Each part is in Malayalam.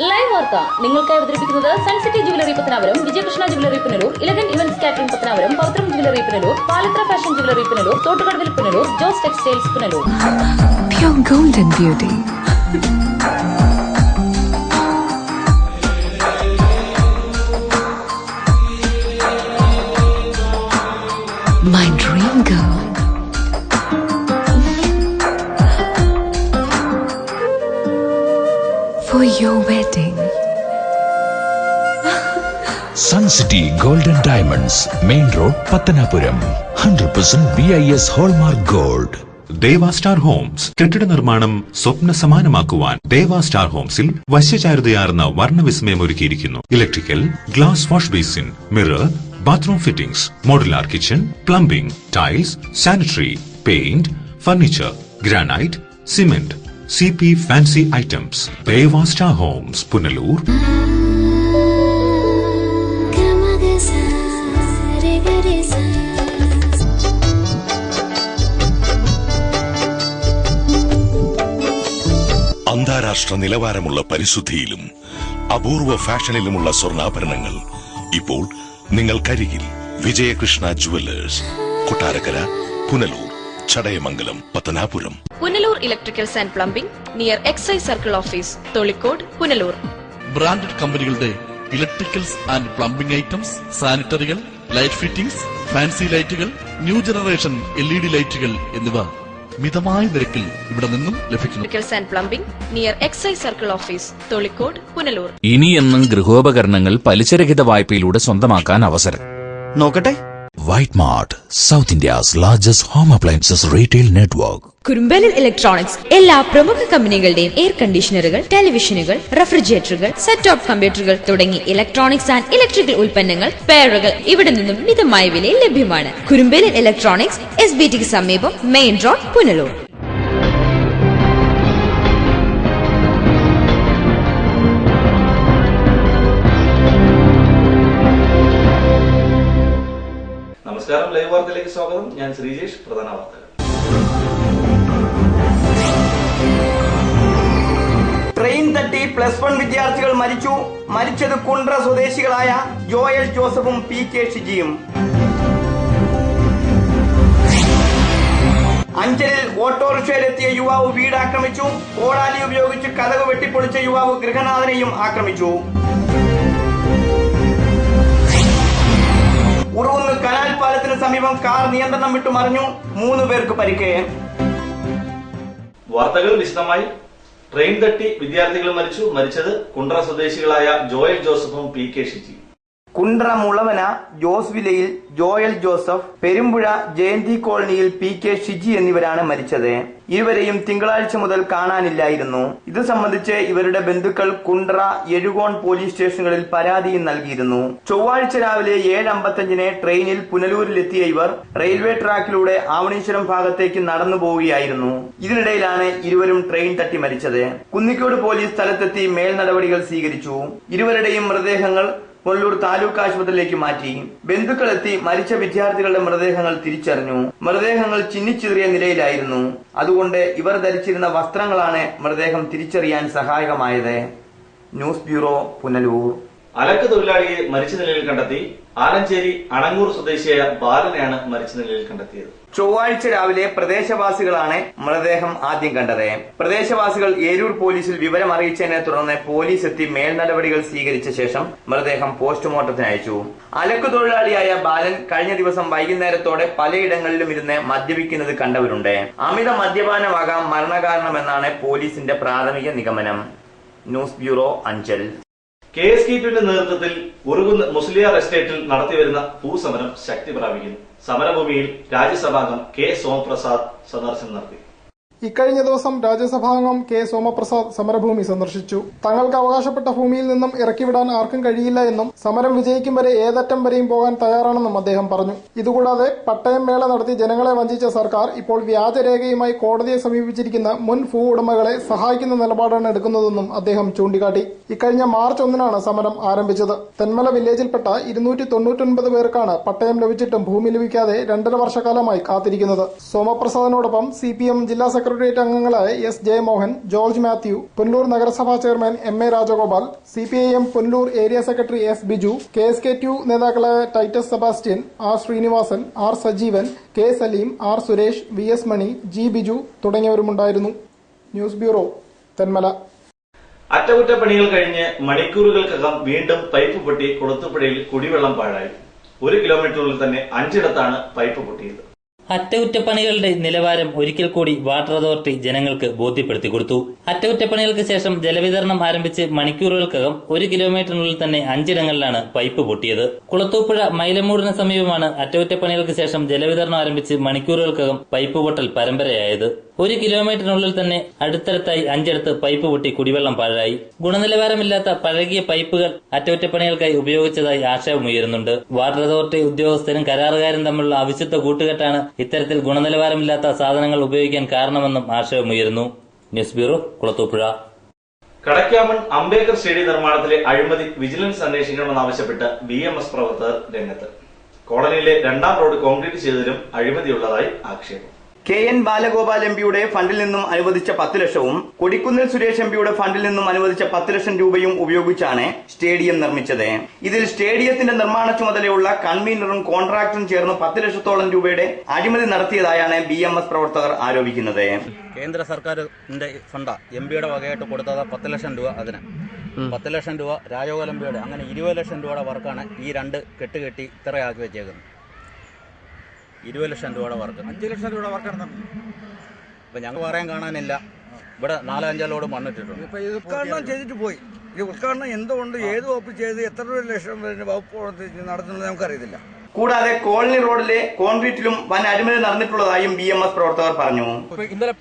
ലൈവ് വാർത്ത നിങ്ങൾക്കായി അവതരിപ്പിക്കുന്നത് Suncity jewellery Pathanapuram, Vijayakrishna jewellery Punalur, elegant events catering Pathanapuram, Pavithram jewellery Punalur, Palathra fashion jewellery Punalur, Thottukadavil Punalur, Jose textiles Punalur. Pure golden beauty. My dream girl. For your wedding. Sun City Golden Diamonds, Main Road, Pattanapuram. 100% BIS Hallmark Gold. Deva star Holmes. കെട്ടിട നിർമ്മാണം സ്വപ്ന സമാനമാക്കുവാൻ ദേവ സ്റ്റാർ ഹോംസിൽ വശ്യചാരുതയാർന്ന വർണ്ണവിസ്മയം ഒരുക്കിയിരിക്കുന്നു. Electrical, glass wash basin, mirror, bathroom fittings, modular kitchen, plumbing, tiles, sanitary, paint, furniture, granite, cement, CP fancy items. Deva star homes, Punalur. അന്താരാഷ്ട്ര നിലവാരമുള്ള പരിശുദ്ധിയിലും അപൂർവ ഫാഷനിലുമുള്ള സ്വർണ്ണാഭരണങ്ങൾ ഇപ്പോൾ നിങ്ങൾക്കരികിൽ. Vijayakrishna jewellers, Kottarakkara, Punalur, Chadayamangalam, Pathanapuram. Punalur electricals and plumbing near excise circle office, Tholicode, Punalur. Branded കമ്പനികളുടെ ഇലക്ട്രിക്കൽസ് ആൻഡ് പ്ലംബിംഗ് ഐറ്റംസ്, സാനിറ്ററികൾ, ലൈറ്റ് ഫിറ്റിംഗ്സ്, ഫാൻസി ലൈറ്റുകൾ, ന്യൂ ജനറേഷൻ LED ലൈറ്റുകൾ എന്നിവ മിതമായ നിരക്കിൽ ഇവിടെ നിന്നും ലഭിക്കുന്നു. Electricals and plumbing near excise circle office, Tholicode, Punalur. ഇനിയെന്നും ഗൃഹോപകരണങ്ങൾ പലിശരഹിത വായ്പയിലൂടെ സ്വന്തമാക്കാൻ അവസരം. നോക്കട്ടെ. White Mart, South India's largest home appliances retail network. Kurumbalil electronics എല്ലാ പ്രമുഖ കമ്പനികളുടെയും എയർ കണ്ടീഷണറുകൾ, ടെലിവിഷനുകൾ, റെഫ്രിജറേറ്ററുകൾ, സെറ്റ് ടോപ്പ് കമ്പ്യൂട്ടറുകൾ തുടങ്ങി ഇലക്ട്രോണിക്സ് ആൻഡ് ഇലക്ട്രിക്കൽ ഉൽപ്പന്നങ്ങൾ, പെയറുകൾ ഇവിടെ നിന്നും മിതമായ വിലയിൽ ലഭ്യമാണ്. കുറുമ്പലിൽ ഇലക്ട്രോണിക്സ്, SBTക്ക് സമീപം, മെയിൻ റോഡ്, പുനലൂർ. നമസ്കാരം, ലൈവ് വാർത്തയിലേക്ക് സ്വാഗതം. ഞാൻ ശ്രീജേഷ്. പ്രധാന വാർത്തകൾ. ട്രെയിൻ തട്ടി +1 വിദ്യാർത്ഥികൾ മരിച്ചു. മരിച്ചത് കുണ്ട്ര സ്വദേശികളായ ജോയൽ ജോസഫും PK ഷിജിയും. അഞ്ചലിൽ ഓട്ടോറിക്ഷയിലെത്തിയ യുവാവ് വീട് ആക്രമിച്ചു. കോടാലി ഉപയോഗിച്ച് കതക് വെട്ടിപ്പൊളിച്ച യുവാവ് ഗൃഹനാഥനെയും ആക്രമിച്ചു. ഉറുകുന്ന് കനാൽ പാലത്തിന് സമീപം കാർ നിയന്ത്രണം വിട്ടു മറിഞ്ഞു. 3 പേർക്ക് പരിക്ക്. വാർത്തകൾ വിശദമായി. ട്രെയിൻ തട്ടി വിദ്യാർത്ഥികൾ മരിച്ചു. മരിച്ചത് കുണ്ട്ര സ്വദേശികളായ ജോയൽ ജോസഫും PK ഷിജി. കുണ്ട്ര മുളവന ജോസ് വിലയിൽ ജോയൽ ജോസഫ്, പെരുമ്പുഴ ജയന്തി കോളനിയിൽ PK ഷിജി എന്നിവരാണ് മരിച്ചത്. ഇരുവരെയും തിങ്കളാഴ്ച മുതൽ കാണാനില്ലായിരുന്നു. ഇത് സംബന്ധിച്ച് ഇവരുടെ ബന്ധുക്കൾ കുണ്ട്ര, എഴുകോൺ പോലീസ് സ്റ്റേഷനുകളിൽ പരാതിയും നൽകിയിരുന്നു. ചൊവ്വാഴ്ച രാവിലെ 7:55 ട്രെയിനിൽ പുനലൂരിലെത്തിയ ഇവർ റെയിൽവേ ട്രാക്കിലൂടെ ആവണീശ്വരം ഭാഗത്തേക്ക് നടന്നു പോവുകയായിരുന്നു. ഇതിനിടയിലാണ് ഇരുവരും ട്രെയിൻ തട്ടി മരിച്ചത്. കുന്നിക്കോട് പോലീസ് സ്ഥലത്തെത്തി മേൽ നടപടികൾ സ്വീകരിച്ചു. ഇരുവരുടെയും മൃതദേഹങ്ങൾ കൊല്ലൂർ താലൂക്ക് ആശുപത്രിയിലേക്ക് മാറ്റി. ബന്ധുക്കളെത്തി മരിച്ച വിദ്യാർത്ഥികളുടെ മൃതദേഹങ്ങൾ തിരിച്ചറിഞ്ഞു. മൃതദേഹങ്ങൾ ചിന്നിച്ചിറിയ നിലയിലായിരുന്നു. അതുകൊണ്ട് ഇവർ ധരിച്ചിരുന്ന വസ്ത്രങ്ങളാണ് മൃതദേഹം തിരിച്ചറിയാൻ സഹായകമായത്. News bureau, Punalur. അലക്ക് തൊഴിലാളിയെ മരിച്ച നിലയിൽ കണ്ടെത്തി. ആലഞ്ചേരി അണങ്ങൂർ സ്വദേശിയായ ബാലനെയാണ് മരിച്ച നിലയിൽ കണ്ടെത്തിയത്. ചൊവ്വാഴ്ച രാവിലെ പ്രദേശവാസികളാണ് മൃതദേഹം ആദ്യം കണ്ടത്. പ്രദേശവാസികൾ ഏരൂർ പോലീസിൽ വിവരം അറിയിച്ചതിനെ തുടർന്ന് പോലീസ് എത്തി മേൽ നടപടികൾ സ്വീകരിച്ച ശേഷം മൃതദേഹം പോസ്റ്റ്മോർട്ടത്തിന് അയച്ചു. അലക്കു തൊഴിലാളിയായ ബാലൻ കഴിഞ്ഞ ദിവസം വൈകുന്നേരത്തോടെ പലയിടങ്ങളിലും ഇരുന്ന് മദ്യപിക്കുന്നത് കണ്ടവരുണ്ട്. അമിത മദ്യപാനമാകാം മരണകാരണമെന്നാണ് പോലീസിന്റെ പ്രാഥമിക നിഗമനം. News bureau, Anchal. KSKPയുടെ നേതൃത്വത്തിൽ ഉറുകുന്ന് മുസ്ലിയാർ എസ്റ്റേറ്റിൽ നടത്തിവരുന്ന ഭൂസമരം ശക്തി പ്രാപിക്കുന്നു. സമരഭൂമിയിൽ രാജ്യസഭാംഗം K സോമപ്രസാദ് സന്ദർശനം നടത്തി. ഇക്കഴിഞ്ഞ ദിവസം രാജ്യസഭാംഗം K സോമപ്രസാദ് സമരഭൂമി സന്ദർശിച്ചു. തങ്ങൾക്ക് അവകാശപ്പെട്ട ഭൂമിയിൽ നിന്നും ഇറക്കിവിടാൻ ആർക്കും കഴിയില്ല എന്നും സമരം വിജയിക്കും വരെ ഏതറ്റം വരെയും പോകാൻ തയ്യാറാണെന്നും അദ്ദേഹം പറഞ്ഞു. ഇതുകൂടാതെ പട്ടയം മേള നടത്തി ജനങ്ങളെ വഞ്ചിച്ച സർക്കാർ ഇപ്പോൾ വ്യാജരേഖയുമായി കോടതിയെ സമീപിച്ചിരിക്കുന്ന മുൻ ഭൂ ഉടമകളെ സഹായിക്കുന്ന നിലപാടാണ് എടുക്കുന്നതെന്നും അദ്ദേഹം ചൂണ്ടിക്കാട്ടി. ഇക്കഴിഞ്ഞ മാർച്ച് 1 സമരം ആരംഭിച്ചത്. തെന്മല വില്ലേജിൽപ്പെട്ട 299 പേർക്കാണ് പട്ടയം ലഭിച്ചിട്ടും ഭൂമി ലഭിക്കാതെ 2.5 വർഷക്കാലമായി കാത്തിരിക്കുന്നത്. സോമപ്രസാദിനോടൊപ്പം CPM ജില്ലാ സെക്രട്ടറി സെക്രട്ടേറിയറ്റ് അംഗങ്ങളായ S Jayamohan, George Mathew, Punalur നഗരസഭാ chairman M A Rajagopal, CPIM Punalur area secretary S Biju, KSK2 നേതാക്കളായ Titus Sebastian, R Srinivasan, R Sajeevan, K Saleem, R Suresh, VS Mani, G Biju തുടങ്ങിയവരുമുണ്ടായിരുന്നു. News bureau, Thenmala. അറ്റകുറ്റപ്പണികൾ കഴിഞ്ഞ് മണിക്കൂറുകൾക്കകം വീണ്ടും പൈപ്പ് പൊട്ടി കുളത്തുപുഴയിൽ കുടിവെള്ളം പാഴായി. 1 കിലോമീറ്ററിനുള്ളിൽ തന്നെ 5 പൈപ്പ് പൊട്ടിയത്. അറ്റകുറ്റപ്പണികളുടെ നിലവാരം ഒരിക്കൽ കൂടി വാട്ടർ അതോറിറ്റി ജനങ്ങൾക്ക് ബോധ്യപ്പെടുത്തി കൊടുത്തു. അറ്റകുറ്റപ്പണികൾക്ക് ശേഷം ജലവിതരണം ആരംഭിച്ച് മണിക്കൂറുകൾക്കകം 1 കിലോമീറ്ററിനുള്ളിൽ തന്നെ 5 പൈപ്പ് പൊട്ടിയത്. കുളത്തൂപ്പുഴ മൈലമൂടിന് സമീപമാണ് അറ്റകുറ്റപ്പണികൾക്ക് ശേഷം ജലവിതരണം ആരംഭിച്ച് മണിക്കൂറുകൾക്കകം പൈപ്പ് പൊട്ടൽ പരമ്പരയായത്. 1 കിലോമീറ്ററിനുള്ളിൽ തന്നെ അടുത്തടുത്തായി 5 പൈപ്പ് പൊട്ടി കുടിവെള്ളം പാഴായി. ഗുണനിലവാരമില്ലാത്ത പഴകിയ പൈപ്പുകൾ അറ്റകുറ്റപ്പണികൾക്കായി ഉപയോഗിച്ചതായി ആക്ഷേപമുയരുന്നുണ്ട്. വാട്ടർ അതോറിറ്റി ഉദ്യോഗസ്ഥരും കരാറുകാരും തമ്മിലുള്ള അവിശുദ്ധ കൂട്ടുകെട്ടാണ് ഇത്തരത്തിൽ ഗുണനിലവാരമില്ലാത്ത സാധനങ്ങൾ ഉപയോഗിക്കാൻ കാരണമെന്നും ആക്ഷേപമുയരുന്നു. News bureau, Kulathupuzha. Kadakkamon Ambedkar stadium നിർമ്മാണത്തിലെ അഴിമതി വിജിലൻസ് അന്വേഷിക്കണമെന്നാവശ്യപ്പെട്ട് BMS പ്രവർത്തകർ രംഗത്ത്. കോളനിയിലെ 2ാം റോഡ് കോൺക്രീറ്റ് ചെയ്തതിലും അഴിമതിയുള്ളതായി ആക്ഷേപം. KN ബാലഗോപാൽ MPയുടെ ഫണ്ടിൽ നിന്നും അനുവദിച്ച 10 ലക്ഷവും കൊടിക്കുന്നിൽ സുരേഷ് MPയുടെ ഫണ്ടിൽ നിന്നും അനുവദിച്ച 10 ലക്ഷം രൂപയും ഉപയോഗിച്ചാണ് സ്റ്റേഡിയം നിർമ്മിച്ചത്. ഇതിൽ സ്റ്റേഡിയത്തിന്റെ നിർമ്മാണ ചുമതലയുള്ള കൺവീനറും കോൺട്രാക്ടറും ചേർന്ന് 10 ലക്ഷത്തോളം രൂപയുടെ അഴിമതി നടത്തിയതായാണ് BMS പ്രവർത്തകർ ആരോപിക്കുന്നത്. കേന്ദ്ര സർക്കാരിന്റെ ഫണ്ട MPയുടെ വകയായിട്ട് കൊടുത്തത് 10 ലക്ഷം രൂപ. അതിന് 10 ലക്ഷം രൂപ രാജഗോപാൽ MPയുടെ, അങ്ങനെ 20 ലക്ഷം രൂപയുടെ വർക്കാണ് ഈ 2 കെട്ടുകെട്ടി ഇത്രയാക്കി വെച്ചേക്കുന്നത്. 20 ലക്ഷം രൂപയുടെ വർക്ക്, 5 ലക്ഷം രൂപയുടെ വർക്കാണ്. ഇപ്പം ഞങ്ങൾ പറയാൻ കാണാനില്ല. ഇവിടെ 4-5 ലോഡ് മണ്ണിട്ടിട്ടുണ്ട്. ഇപ്പം ഇത് ഉദ്ഘാടനം ചെയ്തിട്ട് പോയി. ഈ ഉദ്ഘാടനം എന്തുകൊണ്ട് ഏത് വകുപ്പ് ചെയ്ത് എത്ര ലക്ഷം വകുപ്പ് നടത്തുന്നത് നമുക്കറിയത്തില്ല. കൂടാതെ കോളനി റോഡിലെ കോൺക്രീറ്റിലും വൻ അഴിമതി നടന്നിട്ടുള്ളതായും BMS പ്രവർത്തകർ പറഞ്ഞു. ഇന്നലെ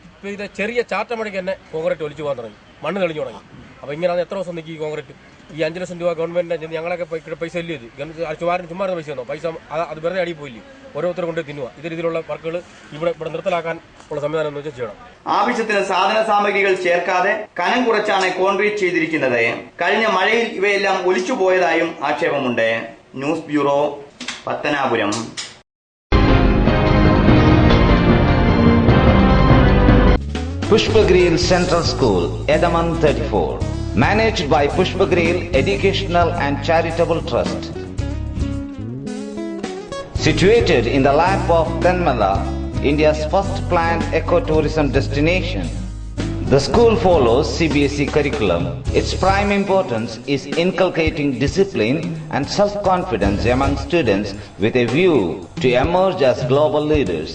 ചെറിയ ചാറ്റമണിക്ക് തന്നെ കോൺക്രീറ്റ് ഒലിച്ചു പോകാൻ തുടങ്ങി, മണ്ണ് തെളിഞ്ഞു തുടങ്ങി. അപ്പൊ ഇങ്ങനെ എത്ര ദിവസം നിൽക്കി ഈ കോൺക്രീറ്റ്? ഈ 5 ലക്ഷം രൂപ ഗവൺമെന്റിന്റെ ഞങ്ങളൊക്കെ പൈസ ഇല്ല. ഇത് ചുമ്മാ പൈസ തന്നോ? പൈസ അത് വെറുതെ അടി പോയില്ലേ? ഓരോരുത്തർ കൊണ്ട് തിന്നുക. ഇതേ രീതിയിലുള്ള വർക്കുകൾ ഇവിടെ നിർത്തലാക്കാൻ ഉള്ള സംവിധാനം എന്ന് വെച്ചാൽ ചെയ്യണം. ആവശ്യത്തിന് സാധന സാമഗ്രികൾ ചേർക്കാതെ കനം കുറച്ചാണ് കോൺക്രീറ്റ് ചെയ്തിരിക്കുന്നത്. കഴിഞ്ഞ മഴയിൽ ഇവയെല്ലാം ഒലിച്ചു പോയതായും ആക്ഷേപമുണ്ട്. News bureau, Pathanapuram. Pushpagreel Central School, Edaman 34, managed by Pushpagreel Educational and Charitable Trust. Situated in the lap of Tenmala, India's first planned ecotourism destination, the school follows CBSE curriculum. Its prime importance is inculcating discipline and self-confidence among students with a view to emerge as global leaders.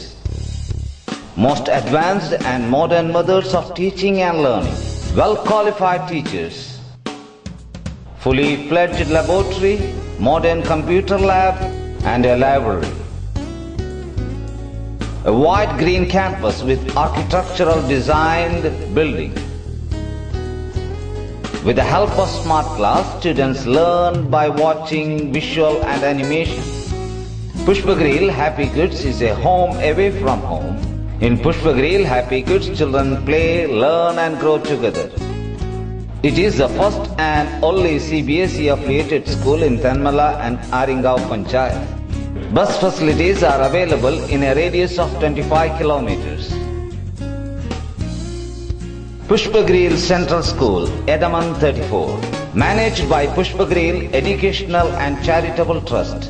Most advanced and modern methods of teaching and learning, well-qualified teachers, fully fledged laboratory, modern computer lab, and a library. A wide green campus with architectural designed building. With the help of smart class, students learn by watching visual and animation. Pushpagreel Happy Kids is a home away from home. In Pushpagreel Happy Kids, children play, learn and grow together. It is the first and only CBSE affiliated school in Tenmala and Aringao Panchayat. Bus facilities are available in a radius of 25 kilometers. Pushpagreel Central School, Edaman 34, managed by Pushpagreel Educational and Charitable Trust.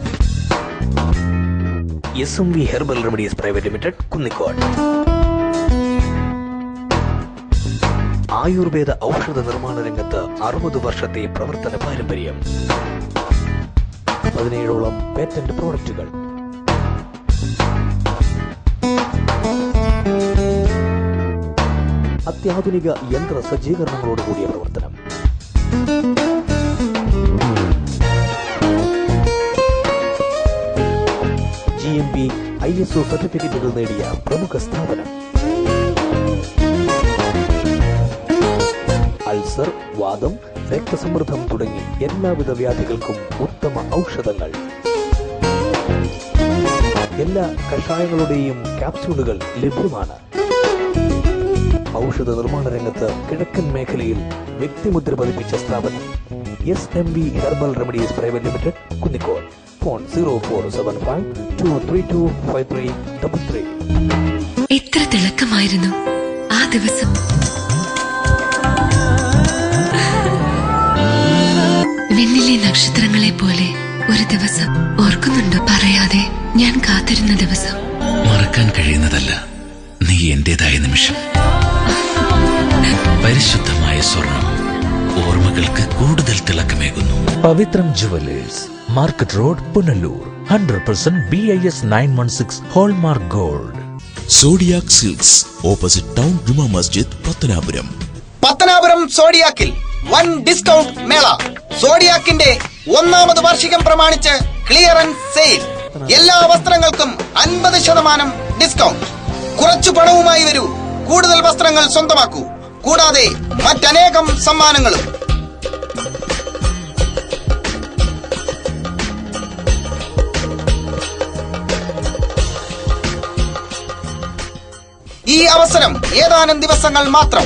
SMV Herbal Remedies Private Limited, Kunnikod. Ayurveda ഔഷധ നിർമ്മാണ രംഗത്ത് 60 വർഷത്തെ പ്രവർത്തന പാരമ്പര്യം, 17ഓളം പേറ്റന്റ് പ്രോഡക്റ്റുകൾ, അത്യാധുനിക യന്ത്ര സജ്ജീകരണങ്ങളോട് കൂടിയ പ്രവർത്തനം. GMP ISO സർട്ടിഫിക്കറ്റുകൾ നേടിയ പ്രമുഖ സ്ഥാപനം. അൾസർ, വാദം, രക്തസമ്മർദ്ദം തുടങ്ങി എല്ലാവിധ വ്യാധികൾക്കും ഉത്തമ ഔഷധങ്ങൾ. എല്ലാ കഷായങ്ങളുടെയും ക്യാപ്സ്യൂളുകൾ ലഭ്യമാണ്. ഔഷധ നിർമ്മാണ രംഗത്ത് കിഴക്കൻ മേഖലയിൽ വ്യക്തിമുദ്ര പതിപ്പിച്ച സ്ഥാപനം SMV Herbal Remedies Private Limited, Kunnicode. Phone 0475-232-5333. എത്ര തിളക്കമായിരുന്നു ആ ദിവസം വിണ്ണിലെ നക്ഷത്രങ്ങളെ പോലെ ഒരു ദിവസം ഓർക്കുന്നുണ്ടോ? പറയാതെ ഞാൻ കാത്തിരുന്ന ദിവസം. മറക്കാൻ കഴിയുന്നതല്ല നീ എന്റേതായ നിമിഷം. പരിശുദ്ധമായ സ്വർണം ഓർമ്മകൾക്ക് കൂടുതൽ തിളക്കമേകുന്നു. Pavithram jewellers, market road, Punalur. 100% BIS 916 hallmark gold. Zodiac silks, opposite town ജുമാ മസ്ജിദ്, പത്തനാപുരം. പത്തനാപുരം സോഡിയാക്കിൽ വൻ ഡിസ്കൗണ്ട് മേള. സോഡിയാക്കിന്റെ 1ാമത് വാർഷികം പ്രമാണിച്ച് ക്ലിയറൻസ് സെയിൽ. എല്ലാ വസ്ത്രങ്ങൾക്കും 50% ഡിസ്കൗണ്ട്. കുറച്ചു പണവുമായി വരൂ, കൂടുതൽ വസ്ത്രങ്ങൾ സ്വന്തമാക്കൂ. കൂടാതെ മറ്റനേകം സമ്മാനങ്ങളും. ഈ അവസരം ഏതാനും ദിവസങ്ങൾ മാത്രം.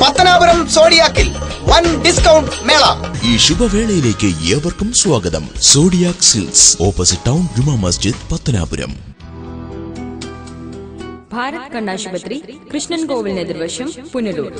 പത്തനാപുരം സോഡിയാക്കിൽ വൻ ഡിസ്കൗണ്ട് മേള. ഈ ശുഭവേളയിലേക്ക് ഏവർക്കും സ്വാഗതം. സോഡിയാക് സിൽക്സ്, ഓപ്പോസിറ്റ് ടൗൺ ജുമാ മസ്ജിദ്, പത്തനാപുരം. ഭാരത് കണ്ണാശുപത്രി, കൃഷ്ണൻ കോവിലിന് എതിർവശം, പുനലൂർ.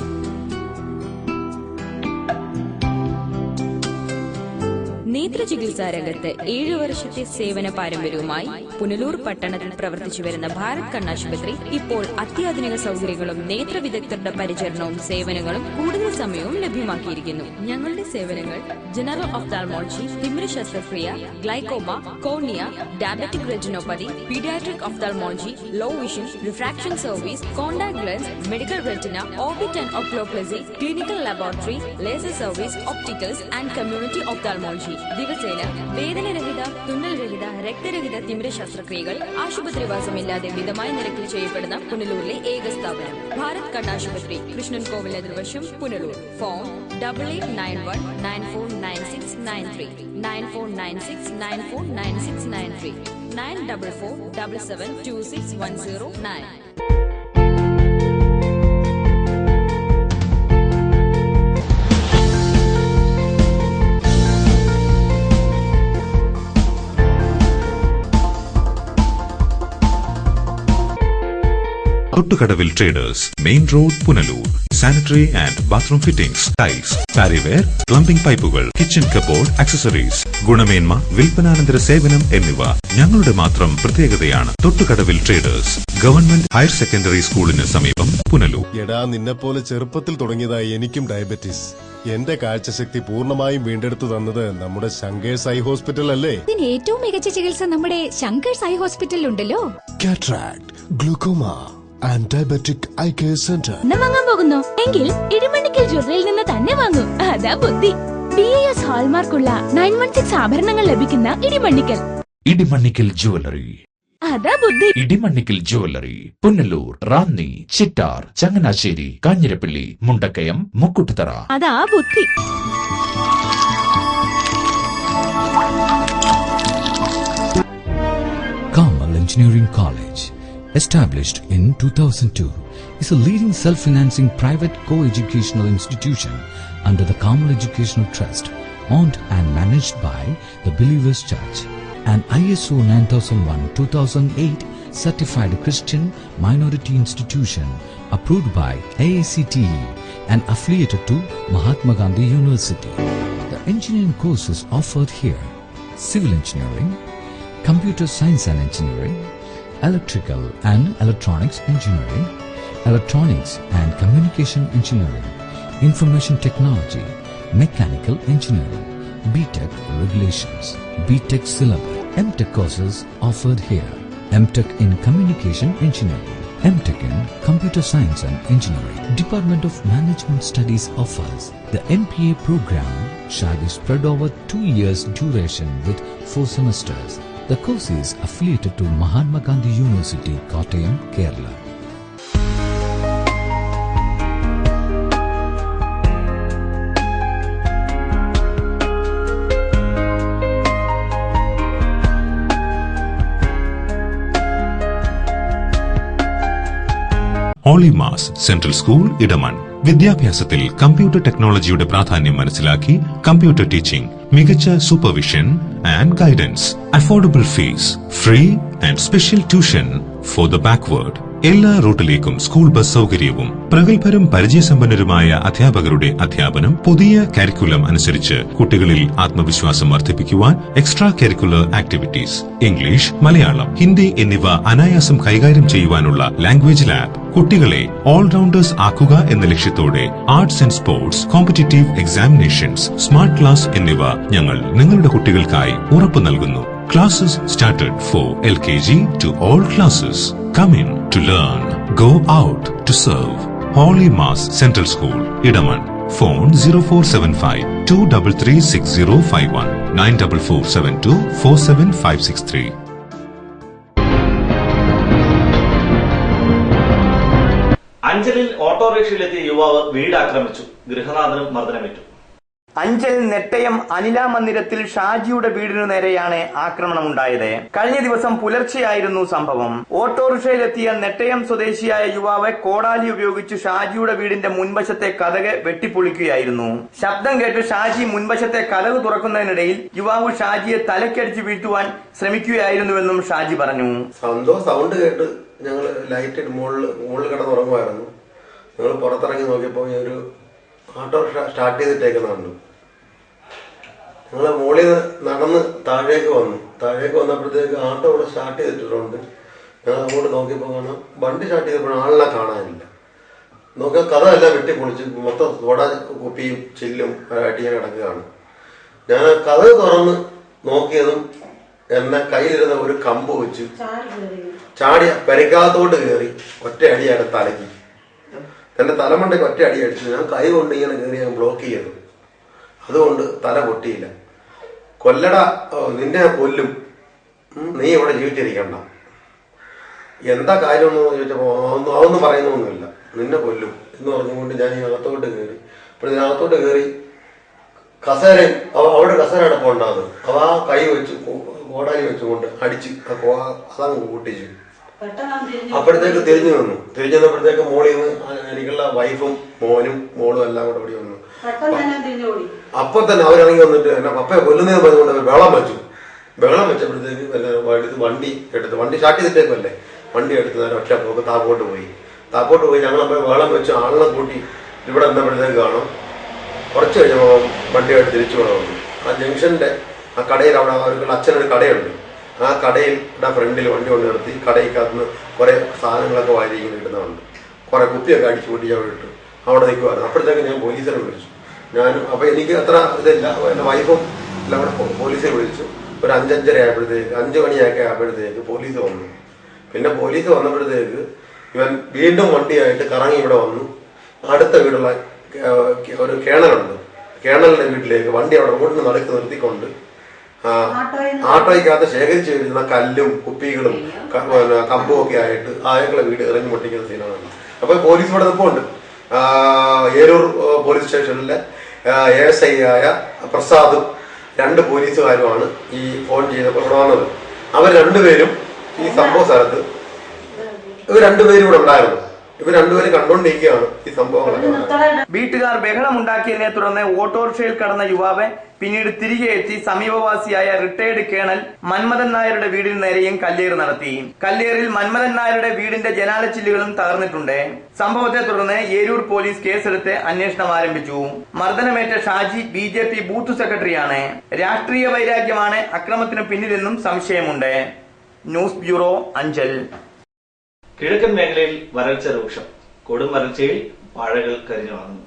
നേത്ര ചികിത്സാ രംഗത്ത് 7 വർഷത്തെ സേവന പാരമ്പര്യവുമായി പുനലൂർ പട്ടണത്തിൽ പ്രവർത്തിച്ചു വരുന്ന ഭാരത് കണ്ണാശുപത്രി ഇപ്പോൾ അത്യാധുനിക സൗകര്യങ്ങളും നേത്ര വിദഗ്ധരുടെ പരിചരണവും സേവനങ്ങളും കൂടുതൽ സമയവും ലഭ്യമാക്കിയിരിക്കുന്നു. ഞങ്ങളുടെ സേവനങ്ങൾ ജനറൽ ഒഫ്താൽമോളജി, തിമിര ശസ്ത്രക്രിയ, glaucoma, cornea, diabetic retinopathy, paediatric ophthalmology, low vision, refraction service, contact lens, medical retina, orbit and oculoplasty, clinical laboratory, laser service, opticals and community ophthalmology. ദിവസേന വേദനരഹിത, തുന്നൽരഹിത, രക്തരഹിത തിമിര ശസ്ത്രക്രിയകൾ ആശുപത്രിവാസമില്ലാതെ മിതമായ നിരക്കിൽ ചെയ്യപ്പെടുന്ന പുനലൂരിലെ ഏക സ്ഥാപനം ഭാരത് കണ്ണാശുപത്രി, കൃഷ്ണൻ കോവിൽ എതിർവശം, Punalur. Phone 8891949693, 9496949693, 9447772610. Thottukadavil traders, main road, Punalur. Sanitary and bathroom fittings, tiles, Parryware, plumbing പൈപ്പുകൾ, കിച്ചൺ കബോർഡ്, ആക്സസറീസ്, ഗുണമേന്മ, വിൽപ്പനാനന്തര സേവനം എന്നിവ ഞങ്ങളുടെ മാത്രം പ്രത്യേകതയാണ്. Thottukadavil traders, government higher secondary സ്കൂളിന് സമീപം, പുനലൂർ. എടാ, നിന്നെപ്പോലെ ചെറുപ്പത്തിൽ തുടങ്ങിയതായി എനിക്കും ഡയബറ്റീസ്. എന്റെ കാഴ്ചശക്തി പൂർണ്ണമായും വീണ്ടെടുത്തു തന്നത് നമ്മുടെ ശങ്കേഴ്സ് ഐ ഹോസ്പിറ്റൽ അല്ലേ? ഇതിന് ഏറ്റവും മികച്ച ചികിത്സ നമ്മുടെ ശങ്കേഴ്സ് ഐ ഹോസ്പിറ്റലിൽ ഉണ്ടല്ലോ. Cataract, glaucoma and diabetic eye care centre. വാങ്ങാൻ പോകുന്നു എങ്കിൽ ഇടിമണ്ണിക്കൽ ജ്വല്ലറിയിൽ നിന്ന് തന്നെ വാങ്ങൂ. അതാ ബുദ്ധി. BIS ഹാൾമാർക്കുള്ള 916 ആഭരണങ്ങൾ ലഭിക്കുന്ന ഇടിമണ്ണിക്കൽ. ഇടിമണ്ണിക്കൽ ജുവല്ലറി. അതാ ബുദ്ധി. ഇടിമണ്ണിക്കൽ ജുവല്ലറി, പുനലൂർ, റാന്നി, ചിറ്റാർ, ചങ്ങനാശ്ശേരി, കാഞ്ഞിരപ്പള്ളി, മുണ്ടക്കയം, മുക്കുട്ടുതറ. അതാ ബുദ്ധി. Kamal Engineering College, established in 2002, is a leading self-financing private co-educational institution under the Kamal Educational Trust, owned and managed by the Believers Church. An ISO 9001:2008 certified Christian minority institution approved by AICTE and affiliated to Mahatma Gandhi University. The engineering courses offered here: civil engineering, computer science and engineering, electrical and electronics engineering, electronics and communication engineering, information technology, mechanical engineering, BTech regulations, BTech syllabus. MTech courses offered here: MTech in communication engineering, MTech in computer science and engineering. Department of Management Studies offers the MPA program shall be spread over 2 years duration with 4 semesters. The course is affiliated to Mahatma Gandhi University, Kottayam, Kerala. Holy Mass central school, Edamon. വിദ്യാഭ്യാസത്തിൽ കമ്പ്യൂട്ടർ ടെക്നോളജിയുടെ പ്രാധാന്യം മനസ്സിലാക്കി കമ്പ്യൂട്ടർ ടീച്ചിംഗ്, മികച്ച supervision and guidance, affordable fees, free and special tuition for the backward. എല്ലാ റൂട്ടിലേക്കും സ്കൂൾ ബസ് സൗകര്യവും പ്രഗത്ഭരും പരിചയസമ്പന്നരുമായ അധ്യാപകരുടെ അധ്യാപനം, പുതിയ കരിക്കുലം അനുസരിച്ച് കുട്ടികളിൽ ആത്മവിശ്വാസം വർദ്ധിപ്പിക്കുവാൻ extra curricular activities, English, Malayalam, Hindi എന്നിവ അനായാസം കൈകാര്യം ചെയ്യുവാനുള്ള ലാംഗ്വേജ് ലാബ്, കുട്ടികളെ ഓൾറൗണ്ടേഴ്സ് ആക്കുക എന്ന ലക്ഷ്യത്തോടെ arts and sports, competitive examinations, smart class എന്നിവ ഞങ്ങൾ നിങ്ങളുടെ കുട്ടികൾക്കായി ഉറപ്പു നൽകുന്നു. Classes started for LKG to all classes. Come in to learn. Go out to serve. Holy Mass Central School, Idaman. Phone 0475 233 6051 94472 47563. അഞ്ചലിൽ ഓട്ടോറിക്ഷയിലെത്തിയ യുവാവ് വീട് ആക്രമിച്ചു. ഗൃഹനാഥനും മർദ്ദനമേറ്റു. അഞ്ചൽ നെട്ടയം അനില മന്ദിരത്തിൽ ഷാജിയുടെ വീടിനു നേരെയാണ് ആക്രമണമുണ്ടായത്. കഴിഞ്ഞ ദിവസം പുലർച്ചെയായിരുന്നു സംഭവം. ഓട്ടോറിക്ഷയിലെത്തിയ നെട്ടയം സ്വദേശിയായ യുവാവ് കോടാലി ഉപയോഗിച്ച് ഷാജിയുടെ വീടിന്റെ മുൻവശത്തെ കതക് വെട്ടിപ്പൊളിക്കുകയായിരുന്നു. ശബ്ദം കേട്ട് ഷാജി മുൻവശത്തെ കതക് തുറക്കുന്നതിനിടയിൽ യുവാവ് ഷാജിയെ തലക്കടിച്ച് വീഴ്ത്തുവാൻ ശ്രമിക്കുകയായിരുന്നുവെന്നും ഷാജി പറഞ്ഞു. സൗണ്ട് കേട്ട് ഞങ്ങൾ ലൈറ്റ് ഇട്ട് മുകളിൽ കിടന്നുറങ്ങുമായിരുന്നു. ഞങ്ങൾ പുറത്തിറങ്ങി നോക്കിയപ്പോൾ ഒരു ഓട്ടോറിക്ഷ സ്റ്റാർട്ട് ചെയ്തിട്ടേക്കുന്നുണ്ട്. ഞങ്ങൾ മുകളിൽ നിന്ന് നടന്ന് താഴേക്ക് വന്നപ്പോഴത്തേക്ക് ഓട്ടോ ഇവിടെ സ്റ്റാർട്ട് ചെയ്തിട്ടുണ്ട്. ഞങ്ങൾ അങ്ങോട്ട് നോക്കിയപ്പോൾ കാണാം വണ്ടി സ്റ്റാർട്ട് ചെയ്തപ്പോൾ ആളിനെ കാണാനില്ല. നോക്കിയാൽ കഥയെല്ലാം വെട്ടിപ്പൊളിച്ച് മൊത്തം വട കുപ്പിയും ചില്ലും അടിയാൻ കിടക്കുകയാണ്. ഞാൻ കഥ തുറന്ന് നോക്കിയതും എന്നെ കയ്യിലിരുന്ന ഒരു കമ്പ് വെച്ച് ചാടി പെരക്കാത്തോട്ട് കയറി ഒറ്റ അടിയാണ് തലയ്ക്ക്. എന്റെ തലമണ്ടയ്ക്ക് ഒറ്റ അടി അടിച്ചു. ഞാൻ കൈ കൊണ്ട് ഇങ്ങനെ കയറി ഞാൻ ബ്ലോക്ക് ചെയ്തു. അതുകൊണ്ട് തല പൊട്ടിയില്ല. കൊല്ലടാ, നിന്നെ കൊല്ലും, നീ ഇവിടെ ജീവിച്ചിരിക്കണ്ട. എന്താ കാര്യമെന്ന് ചോദിച്ചപ്പോൾ അതൊന്നും പറയുന്നൊന്നുമില്ല, നിന്നെ കൊല്ലും എന്ന് പറഞ്ഞുകൊണ്ട് ഞാൻ ഈ അകത്തോട്ട് കയറി. അപ്പോൾ ഇതിനകത്തോട്ട് കയറി കസേര അവിടെ കസേര അടപ്പുണ്ടാകും. അവ ആ കൈ വെച്ച് കോടാലി വെച്ചുകൊണ്ട് അടിച്ച് അതങ്ങ് കൂട്ടിച്ചു. അപ്പോഴത്തേക്ക് തിരിഞ്ഞു നിന്നപ്പോഴത്തേക്ക് മോളിൽ നിന്ന് എനിക്കുള്ള വൈഫും മോനും മോളും എല്ലാം കൂടെ ഓടി വന്നു. അപ്പൊ തന്നെ അവരിറങ്ങി വന്നിട്ട് എന്നെ പപ്പയെ കൊല്ലുന്നതെന്ന് പറഞ്ഞുകൊണ്ട് വെള്ളം വെച്ചപ്പോഴത്തേക്ക് വണ്ടി സ്റ്റാർട്ട് ചെയ്തിട്ടേക്കല്ലേ, വണ്ടി എടുത്ത് നേരം ഒറ്റ പോക്ക് താപ്പോട്ട് പോയി ഞങ്ങളപ്പോൾ വെള്ളം വെച്ച് ആളിനെ കൂട്ടി ഇവിടെ എന്നപ്പോഴത്തേക്ക് കാണും. കുറച്ച് കഴിഞ്ഞപ്പോൾ വണ്ടിയായിട്ട് തിരിച്ചു വന്നു. ആ ജംഗ്ഷന്റെ ആ കടയിൽ അവിടെ അവർക്കുള്ള അച്ഛനൊരു കടയുണ്ട്. ആ കടയുടെ ഫ്രണ്ടിൽ വണ്ടി കൊണ്ട് നിർത്തി കടയ്ക്കകത്തുനിന്ന് കുറെ സാധനങ്ങളൊക്കെ വാരിയിങ്ങനെ ഇടുന്നുണ്ട്. കുറെ കുപ്പിയൊക്കെ അടിച്ചു കൂട്ടി അവിടെ ഇട്ടു അവിടെ നിൽക്കുമായിരുന്നു. അപ്പോഴത്തേക്ക് ഞാൻ പോലീസിനെ വിളിച്ചു. അപ്പോൾ എനിക്ക് അത്ര ഇതില്ല, എൻ്റെ വൈഫും എല്ലാം കൂടെ പോലീസിനെ വിളിച്ചു. ഒരു 5:30 ആയപ്പോഴത്തേക്ക് 5 മണിയൊക്കെ ആയപ്പോഴത്തേക്ക് പോലീസ് വന്നു. പിന്നെ പോലീസ് വന്നപ്പോഴത്തേക്ക് ഇവൻ വീണ്ടും വണ്ടിയായിട്ട് കറങ്ങി ഇവിടെ വന്നു. അടുത്ത വീടുള്ള ഒരു കേണലുണ്ട്, കേണലിന്റെ വീട്ടിലേക്ക് വണ്ടി അവിടെ റോഡിന് നടുക്ക് നിർത്തിക്കൊണ്ട് ആട്ടോയ്ക്കകത്ത് ശേഖരിച്ചു വരുന്ന കല്ലും കുപ്പികളും കമ്പും ഒക്കെ ആയിട്ട് ആയങ്ങളെ വീട് എറിഞ്ഞു പൊട്ടിക്കുന്ന സീനാണ്. അപ്പൊ പോലീസ് ഇവിടെ നിൽപ്പുണ്ട്. ഏരൂർ പോലീസ് സ്റ്റേഷനിലെ ASI ആയ പ്രസാദും 2 പോലീസുകാരുമാണ് ഈ ഫോൺ ചെയ്തപ്പോൾ ഇവിടെ വന്നത്. അവർ രണ്ടുപേരും ഈ സംഭവ സ്ഥലത്ത് ഇവർ രണ്ടുപേരും ഇവിടെ ഉണ്ടായിരുന്നു. ഇവർ രണ്ടുപേരും കണ്ടുകൊണ്ടിരിക്കുകയാണ് ഈ സംഭവങ്ങളൊക്കെ. വീട്ടുകാർ ബഹളമുണ്ടാക്കിയതിനെ തുടർന്ന് ഓട്ടോറിക്ഷയിൽ കടന്ന യുവാവ് പിന്നീട് തിരികെ എത്തി സമീപവാസിയായ റിട്ടയർഡ് കേണൽ മന്മഥൻ നായരുടെ വീടിന് നേരെയും കല്ലേറ് നടത്തി. കല്ലേറിൽ മന്മഥൻ നായരുടെ വീടിന്റെ ജനാലച്ചില്ലുകളും തകർന്നിട്ടുണ്ട്. സംഭവത്തെ തുടർന്ന് ഏരൂർ പോലീസ് കേസെടുത്ത് അന്വേഷണം ആരംഭിച്ചു. മർദ്ദനമേറ്റ ഷാജി BJP ബൂത്ത് സെക്രട്ടറിയാണ്. രാഷ്ട്രീയ വൈരാഗ്യമാണ് അക്രമത്തിനു പിന്നിലെന്നും സംശയമുണ്ട്. News bureau, Anchal. കിഴക്കൻ മേഖലയിൽ വരൾച്ച രൂക്ഷം. കൊടും വരൾച്ചയിൽ വാഴകൾ കരിഞ്ഞു വാങ്ങുന്നു.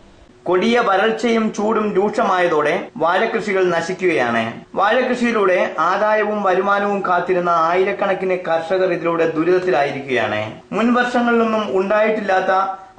കൊടിയ വരൾച്ചയും ചൂടും രൂക്ഷമായതോടെ വാഴകൃഷികൾ നശിക്കുകയാണ്. വാഴകൃഷിയിലൂടെ ആദായവും വരുമാനവും കാത്തിരുന്ന ആയിരക്കണക്കിന് കർഷകർ ഇതിലൂടെ ദുരിതത്തിലായിരിക്കുകയാണ്. മുൻ വർഷങ്ങളിലൊന്നും ഉണ്ടായിട്ടില്ലാത്ത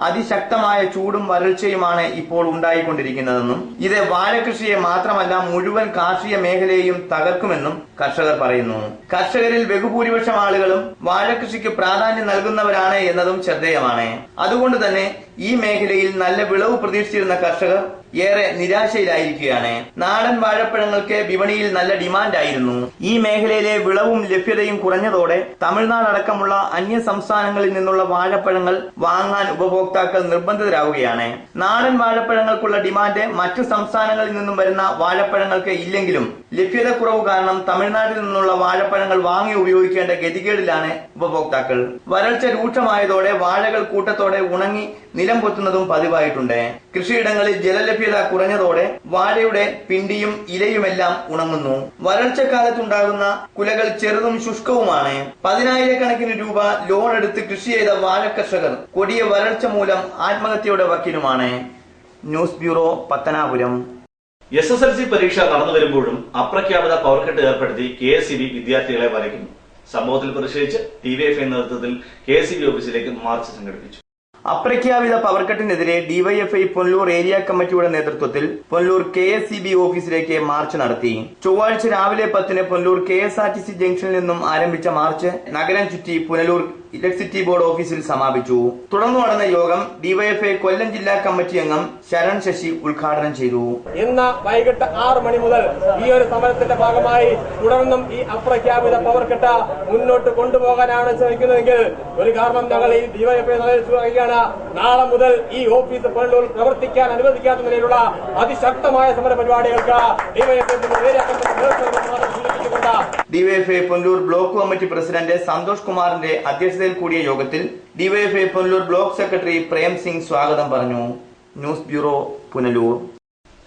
അതിശക്തമായ ചൂടും വരൾച്ചയുമാണ് ഇപ്പോൾ ഉണ്ടായിക്കൊണ്ടിരിക്കുന്നതെന്നും ഇത് വാഴകൃഷിയെ മാത്രമല്ല മുഴുവൻ കാർഷിക മേഖലയെയും തകർക്കുമെന്നും കർഷകർ പറയുന്നു. കർഷകരിൽ ബഹുഭൂരിപക്ഷം ആളുകളും വാഴകൃഷിക്ക് പ്രാധാന്യം നൽകുന്നവരാണ് എന്നതും ശ്രദ്ധേയമാണ്. അതുകൊണ്ട് തന്നെ ഈ മേഖലയിൽ നല്ല വിളവ് പ്രതീക്ഷിച്ചിരുന്ന കർഷകർ ഏറെ നിരാശയിലായിരിക്കുകയാണ്. നാടൻ വാഴപ്പഴങ്ങൾക്ക് വിപണിയിൽ നല്ല ഡിമാൻഡ് ആയിരുന്നു. ഈ മേഖലയിലെ വിളവും ലഭ്യതയും കുറഞ്ഞതോടെ തമിഴ്നാട് അടക്കമുള്ള അന്യ സംസ്ഥാനങ്ങളിൽ നിന്നുള്ള വാഴപ്പഴങ്ങൾ വാങ്ങാൻ ഉപഭോക്താക്കൾ നിർബന്ധിതരാവുകയാണ്. നാടൻ വാഴപ്പഴങ്ങൾക്കുള്ള ഡിമാൻഡ് മറ്റു സംസ്ഥാനങ്ങളിൽ നിന്നും വരുന്ന വാഴപ്പഴങ്ങൾക്ക് ഇല്ലെങ്കിലും ലഭ്യത കുറവ് കാരണം തമിഴ്നാട്ടിൽ നിന്നുള്ള വാഴപ്പഴങ്ങൾ വാങ്ങി ഉപയോഗിക്കേണ്ട ഗതികേടിലാണ് ഉപഭോക്താക്കൾ. വരൾച്ച രൂക്ഷമായതോടെ വാഴകൾ കൂട്ടത്തോടെ ഉണങ്ങി നിലം പൊത്തുന്നതും പതിവായിട്ടുണ്ട്. കൃഷിയിടങ്ങളിൽ ജലലഭ്യത കുറഞ്ഞതോടെ വാഴയുടെ പിണ്ടിയും ഇലയുമെല്ലാം ഉണങ്ങുന്നു. വരൾച്ചക്കാലത്തുണ്ടാകുന്ന കുലകൾ ചെറുതും ശുഷ്കവുമാണ്. 10,000-കണക്കിന് രൂപ ലോൺ എടുത്ത് കൃഷി ചെയ്ത വാഴ കർഷകർ കൊടിയ വരൾച്ച മൂലം ആത്മഹത്യയുടെ വക്കിലുമാണ്. News bureau, Pathanapuram. SSLC പരീക്ഷ നടന്നു വരുമ്പോഴും അപ്രഖ്യാപിത പവർക്കട്ട് ഏർപ്പെടുത്തി KSEB വിദ്യാർത്ഥികളെ വലയ്ക്കുന്നു. സംഭവത്തിൽ പ്രതിഷേധിച്ച് DYFI നേതൃത്വത്തിൽ KSEB ഓഫീസിലേക്ക് മാർച്ച് സംഘടിപ്പിച്ചു. അപ്രഖ്യാപിത പവർക്കട്ടിനെതിരെ DYFI പൊന്നൂർ ഏരിയ കമ്മിറ്റിയുടെ നേതൃത്വത്തിൽ പൊന്നൂർ KSEB ഓഫീസിലേക്ക് മാർച്ച് നടത്തി. ചൊവ്വാഴ്ച രാവിലെ 10 പൊന്നൂർ KSRTC ജംഗ്ഷനിൽ നിന്നും ആരംഭിച്ച മാർച്ച് നഗരം ചുറ്റി പുനലൂർ ഇലക്ട്രിസിറ്റി ബോർഡ് ഓഫീസിൽ സമാപിച്ചു. തുടർന്ന് നടന്ന യോഗം DYFI കൊല്ലം ജില്ലാ കമ്മിറ്റി അംഗം ശരൺ ശശി ഉദ്ഘാടനം ചെയ്തു. ഇന്ന് വൈകിട്ട് 6 മണി മുതൽ ഈ ഒരു സമരത്തിന്റെ ഭാഗമായി തുടർന്നും ഈ അപ്രഖ്യാപിത പവർക്കട്ട് മുന്നോട്ട് കൊണ്ടുപോകാനാണ് ശ്രമിക്കുന്നതെങ്കിൽ ഒരു കാരണം ഞങ്ങൾ ഈ DYFI പറയുകയാണ്. നാളെ മുതൽ ഈ ഓഫീസ് പൊന്നൂർ പ്രവർത്തിക്കാൻ അനുവദിക്കാത്ത നിലയിലുള്ള അതിശക്തമായ സമര പരിപാടികൾക്ക് DYFI Ponnur block committee president Santhosh കുമാറിന്റെ അധ്യക്ഷതയിൽ കൂടിയ യോഗത്തിൽ DYFI Ponnur block secretary Prem Singh സ്വാഗതം പറഞ്ഞു. News bureau, Punalur.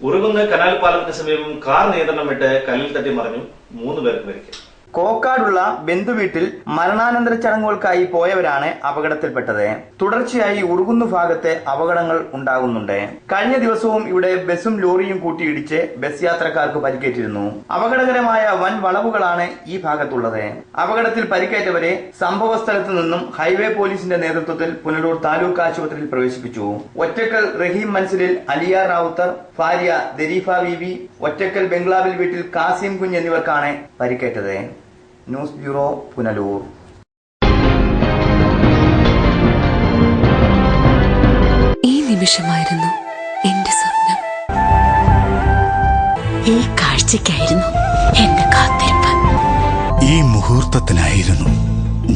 Urukunnu canal പാലത്തിന് സമീപം കാർ നിയന്ത്രണം വിട്ട് കല്ലിൽ തട്ടി മറിഞ്ഞു. 3 പേർക്ക് പരിക്ക്. കോക്കാടുള്ള ബന്ധുവീട്ടിൽ മരണാനന്തര ചടങ്ങുകൾക്കായി പോയവരാണ് അപകടത്തിൽപ്പെട്ടത്. തുടർച്ചയായി ഉറുകുന്നു ഭാഗത്തെ അപകടങ്ങൾ ഉണ്ടാകുന്നുണ്ട്. കഴിഞ്ഞ ദിവസവും ഇവിടെ ബസും ലോറിയും കൂട്ടിയിടിച്ച് ബസ് യാത്രക്കാർക്ക് പരിക്കേറ്റിരുന്നു. അപകടകരമായ വൻ വളവുകളാണ് ഈ ഭാഗത്തുള്ളത്. അപകടത്തിൽ പരിക്കേറ്റവരെ സംഭവ സ്ഥലത്തു നിന്നും ഹൈവേ പോലീസിന്റെ നേതൃത്വത്തിൽ പുനലൂർ താലൂക്ക് ആശുപത്രിയിൽ പ്രവേശിപ്പിച്ചു. ഒറ്റക്കൽ റഹീം മൻസിലിൽ അലിയ റാവുത്തർ, ഭാര്യ ദരീഫ ബീവി, ഒറ്റക്കൽ ബംഗ്ലാവിൽ വീട്ടിൽ കാസിം കുഞ്ഞ് എന്നിവർക്കാണ് പരിക്കേറ്റത്. News bureau, Punalur. ഈ നിമിഷമായിരുന്നു എന്റെ സ്വപ്നം. ഈ കാഴ്ചയ്ക്കായിരുന്നു എന്റെ കാത്തിരിപ്പ്. ഈ മുഹൂർത്തത്തിനായിരുന്നു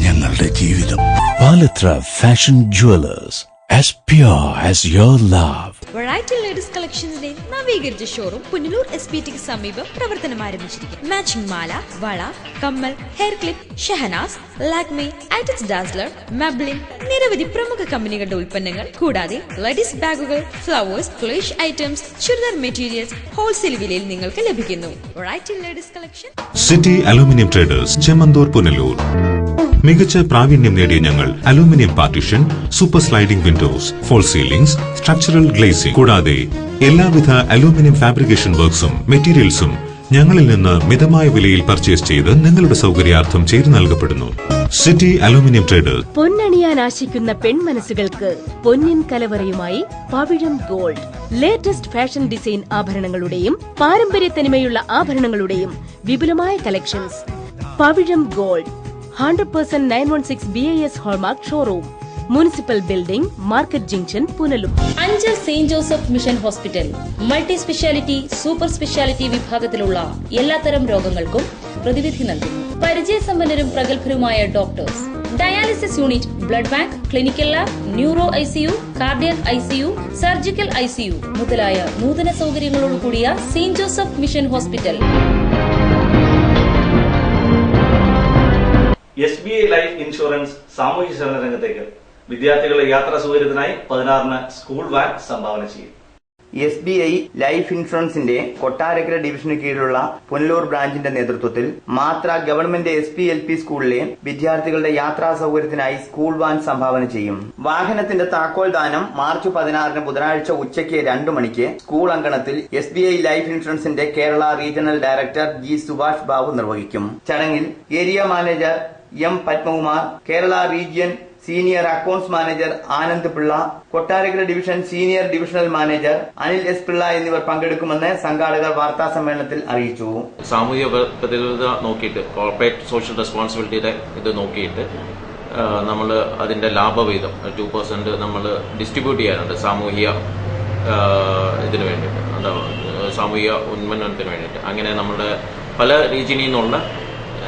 ഞങ്ങളുടെ ജീവിതം. Palathra fashion jewellers, as pure as your love. Variety ladies കളക്ഷൻസിന്റെ നവീകരിച്ച ഷോറൂം പുനലൂർ SPTക്ക് സമീപം പ്രവർത്തനം ആരംഭിച്ചിരിക്കുന്നു. മാച്ചിങ് മാല, വള, കമ്മൽ, hair clip, Shahnaz, Lakme, Eyetex dazzler, Maybelline, നിരവധി പ്രമുഖ കമ്പനികളുടെ ഉൽപ്പന്നങ്ങൾ കൂടാതെ ലേഡീസ് ബാഗുകൾ, flowers, flash items, churidar materials wholesale വിലയിൽ നിങ്ങൾക്ക് ലഭിക്കുന്നു. Variety ladies collection. City aluminium traders, Chemmanthoor, Punalur. മികച്ച പ്രാവീണ്യം നേടിയ ഞങ്ങൾ aluminium partition, super sliding windows, false ceilings, structural glazing കൂടാതെ എല്ലാവിധ അലൂമിനിയം ഫാബ്രിക്കേഷൻ വർക്ക്സും മെറ്റീരിയൽസും ഞങ്ങളിൽ നിന്ന് മിതമായ വിലയിൽ പർച്ചേസ് ചെയ്ത് നിങ്ങളുടെ സൗകര്യാർത്ഥം ചെയ്തു നൽകപ്പെടുന്നു. City aluminium traders. പൊന്നണിയാൻ ആശിക്കുന്ന പെൺമനസ്സുകൾക്ക് പൊന്നിൻ കലവറയുമായി Pavizham gold. Latest fashion design ആഭരണങ്ങളുടെയും പാരമ്പര്യ തനിമയുള്ള ആഭരണങ്ങളുടെയും വിപുലമായ collections. Pavizham gold, 100% 916 BIS hallmark showroom, municipal building, market junction, Punalur. Anchal saint Joseph mission hospital multi speciality, super speciality വിഭാഗത്തിലുള്ള എല്ലാത്തരം രോഗങ്ങൾക്കും പ്രതിവിധി നൽകുന്നു. പരിചയസമ്പന്നരും പ്രഗത്ഭരുമായ doctors, dialysis unit, blood bank, clinical lab, neuro ICU, cardiac ICU, surgical ICU മുതലായ നൂതന സൗകര്യങ്ങളോടുകൂടിയ saint Joseph mission hospital. SBI life insurance സാമൂഹ്യ സേവന രംഗത്തേക്ക് വിദ്യാർത്ഥികളുടെ യാത്രാ സൗകര്യത്തിനായി 16-ന് സ്കൂൾ വാൻ സംഭാവന ചെയ്യും. SBI ലൈഫ് ഇൻഷുറൻസിന്റെ കൊട്ടാരക്കര ഡിവിഷന് കീഴിലുള്ള പുനലൂർ ബ്രാഞ്ചിന്റെ നേതൃത്വത്തിൽ മാത്ര ഗവൺമെന്റ് SPLP സ്കൂളിലെ വിദ്യാർത്ഥികളുടെ യാത്രാ സൗകര്യത്തിനായി സ്കൂൾ വാൻ സംഭാവന ചെയ്യും. വാഹനത്തിന്റെ താക്കോൽ ദാനം മാർച്ച് 16-ന് ബുധനാഴ്ച ഉച്ചയ്ക്ക് 2 മണിക്ക് സ്കൂൾ അങ്കണത്തിൽ SBI ലൈഫ് ഇൻഷുറൻസിന്റെ Kerala regional director G. Subhash Babu നിർവഹിക്കും. ചടങ്ങിൽ area manager M. Padmakumar, Kerala region senior accounts manager Anand Pillai, Kottarakkara division senior divisional manager Anil S. Pillai എന്നിവർ പങ്കെടുക്കുമെന്ന് സംഘാടകർ വാർത്താ സമ്മേളനത്തിൽ അറിയിച്ചു. സാമൂഹിക പ്രതിബദ്ധത നോക്കിയിട്ട്, കോർപ്പറേറ്റ് സോഷ്യൽ റെസ്പോൺസിബിലിറ്റിയുടെ ഇത് നോക്കിയിട്ട് നമ്മൾ അതിന്റെ ലാഭവിഹിതം 2% നമ്മൾ ഡിസ്ട്രിബ്യൂട്ട് ചെയ്യാനുണ്ട് സാമൂഹിക ഇതിനു വേണ്ടിയിട്ട്. സാമൂഹിക ഉന്നമനത്തിന് വേണ്ടിയിട്ട്. അങ്ങനെ നമ്മുടെ പല റീജിയനിൽ നിന്നുള്ള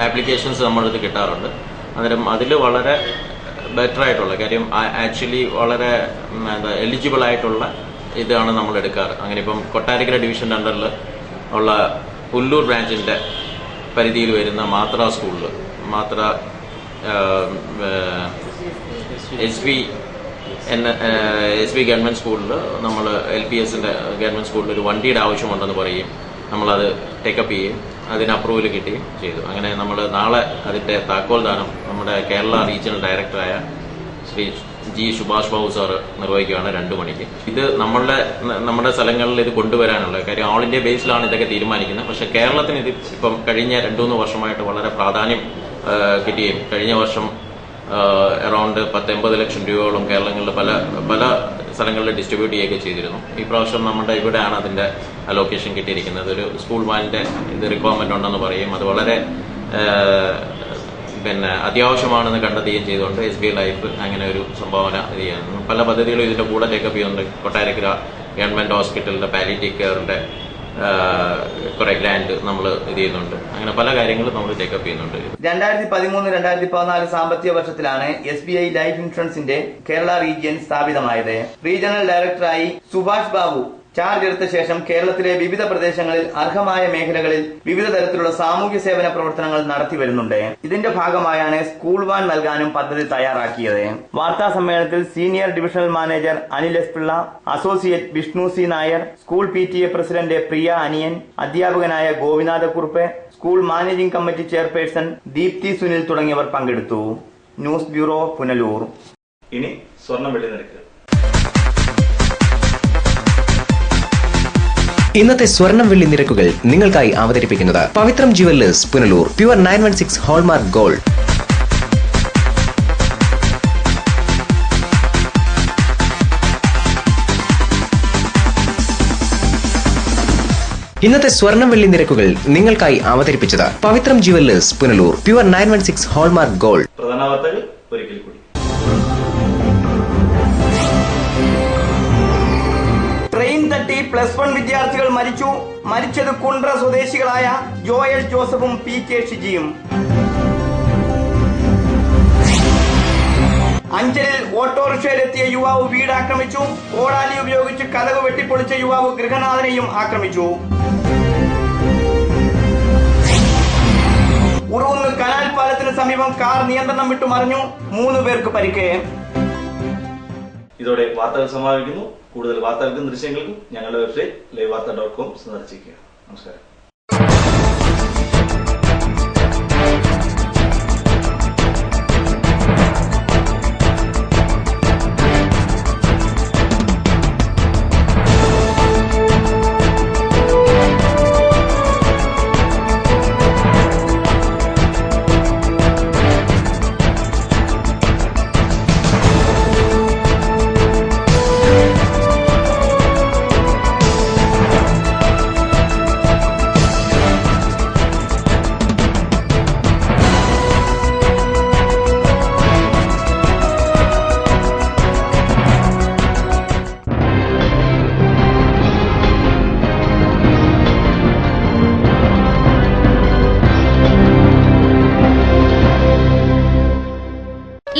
ആപ്ലിക്കേഷൻസ് നമ്മളിത് കിട്ടാറുണ്ട്. അന്നേരം അതിൽ വളരെ ബെറ്റർ ആയിട്ടുള്ള കാര്യം ആക്ച്വലി വളരെ എലിജിബിൾ ആയിട്ടുള്ള ഇതാണ് നമ്മൾ എടുക്കാറ്. അങ്ങനെ ഇപ്പം കൊട്ടാരക്കര ഡിവിഷൻ്റെ അണ്ടറിൽ ഉള്ള പുല്ലൂർ ബ്രാഞ്ചിൻ്റെ പരിധിയിൽ വരുന്ന മാത്ര സ്കൂളിൽ മാത്ര എസ് ബി ഗവൺമെൻറ് സ്കൂളിൽ നമ്മൾ LPSൻ്റെ ഗവൺമെൻറ് സ്കൂളിൽ ഒരു വണ്ടിയുടെ ആവശ്യമുണ്ടെന്ന് പറയും. നമ്മളത് ടേക്കപ്പ് ചെയ്യുകയും അതിന് അപ്രൂവൽ കിട്ടുകയും ചെയ്തു. അങ്ങനെ നമ്മൾ നാളെ അതിൻ്റെ താക്കോൽദാനം നമ്മുടെ കേരള റീജിയണൽ ഡയറക്ടറായ ശ്രീ ജി സുഭാഷ് ബാബു സാറ് നിർവഹിക്കുകയാണ് 2 മണിക്ക്. ഇത് നമ്മുടെ സ്ഥലങ്ങളിൽ ഇത് കൊണ്ടുവരാനുള്ള കാര്യം ഓൾ ഇന്ത്യ ബേസിലാണ് ഇതൊക്കെ തീരുമാനിക്കുന്നത്. പക്ഷേ കേരളത്തിന് ഇത് ഇപ്പം കഴിഞ്ഞ 2-3 വർഷമായിട്ട് വളരെ പ്രാധാന്യം കിട്ടുകയും കഴിഞ്ഞ വർഷം അറൗണ്ട് 10-80 ലക്ഷം രൂപയോളം കേരളങ്ങളിൽ പല സ്ഥലങ്ങളിൽ ഡിസ്ട്രിബ്യൂട്ട് ചെയ്യുകയൊക്കെ ചെയ്തിരുന്നു. ഈ പ്രാവശ്യം നമ്മുടെ ഇവിടെയാണ് അതിൻ്റെ അലോക്കേഷൻ കിട്ടിയിരിക്കുന്നത്. ഒരു സ്കൂൾ വാനിൻ്റെ ഇത് റിക്വയർമെൻ്റ് ഉണ്ടെന്ന് പറയും. അത് വളരെ അത്യാവശ്യമാണെന്ന് കണ്ടെത്തുകയും ചെയ്തുകൊണ്ട് SBI ലൈഫ് അങ്ങനെ ഒരു സംഭാവന ഇത് ചെയ്യുന്നു. പല പദ്ധതികളും ഇതിൻ്റെ കൂടെ ടേക്കപ്പ് ചെയ്യുന്നുണ്ട്. കൊട്ടാരക്കര ഗവൺമെൻറ് ഹോസ്പിറ്റലിൻ്റെ പാലിയേറ്റീവ് കെയറിൻ്റെ കുറെ ഗ്രാൻഡ് നമ്മൾ ഇത് ചെയ്യുന്നുണ്ട്. അങ്ങനെ പല കാര്യങ്ങളും നമ്മൾ ടേക്കപ്പ് ചെയ്യുന്നുണ്ട്. 2013-2014 സാമ്പത്തിക വർഷത്തിലാണ് SBI ലൈഫ് ഇൻഷുറൻസിന്റെ കേരള റീജിയൻ സ്ഥാപിതമായത്. റീജിയണൽ ഡയറക്ടറായി സുഭാഷ് ബാബു ചാർജ് എടുത്ത ശേഷം കേരളത്തിലെ വിവിധ പ്രദേശങ്ങളിൽ അർഹമായ മേഖലകളിൽ വിവിധ തരത്തിലുള്ള സാമൂഹ്യ സേവന പ്രവർത്തനങ്ങൾ നടത്തി വരുന്നുണ്ട്. ഇതിന്റെ ഭാഗമായാണ് സ്കൂൾ വാൻ നൽകാനും പദ്ധതി തയ്യാറാക്കിയത്. വാർത്താ സമ്മേളനത്തിൽ senior divisional manager Anil S Pillai, associate Vishnu C Nair, school PTA president Priya Aniyan, അധ്യാപകനായ Gopinathakurup, school managing committee chairperson Deepthi Sunil തുടങ്ങിയവർ പങ്കെടുത്തു. News bureau, Punalur. ഇനി സ്വർണം വെള്ളി നിരക്ക്. ഇന്നത്തെ സ്വർണം വെള്ളി നിരക്കുകൾ നിങ്ങൾക്കായി അവതരിപ്പിക്കുന്നത് Pavithram jewellers Punalur. Pure 916 hallmark gold. ഇന്നത്തെ സ്വർണം വെള്ളി നിരക്കുകൾ നിങ്ങൾക്കായി അവതരിപ്പിച്ചത് Pavithram jewellers Punalur. Pure 916 hallmark gold. പ്രധാന വാർത്തകൾ ഒരിക്കൽ കൂടി. ട്രെയിൻ തട്ടി +1 വിദ്യാർത്ഥികൾ മരിച്ചു. മരിച്ചത് കുണ്ട്ര സ്വദേശികളായ ജോയൽ ജോസഫും PK ഷിജിയും. അഞ്ചലിൽ ഓട്ടോറിക്ഷയിലെത്തിയ യുവാവ് വീട് ആക്രമിച്ചു. കോടാലി ഉപയോഗിച്ച് കതക് വെട്ടിപ്പൊളിച്ച യുവാവ് ഗൃഹനാഥനെയും ആക്രമിച്ചു. ഉറവുന്ന് കനാൽ പാലത്തിന് സമീപം കാർ നിയന്ത്രണം വിട്ടു മറിഞ്ഞു. 3 പേർക്ക് പരിക്ക്. ഇതോടെ വാർത്തകൾ സമാപിക്കുന്നു. കൂടുതൽ വാർത്തകൾക്കും ദൃശ്യങ്ങൾക്കും ഞങ്ങളുടെ വെബ്സൈറ്റ് livevarta.com സന്ദർശിക്കുക. നമസ്കാരം.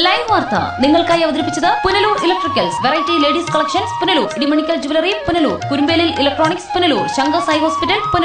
ലൈവ് വാർത്ത നിങ്ങൾക്കായി അവതരിപ്പിച്ചത് Punalur electricals, variety ladies collections Punalur, Edimanikkal jewellery Punalur, Kurumbelil electronics Punalur, Shankar Sai hospital Punalur.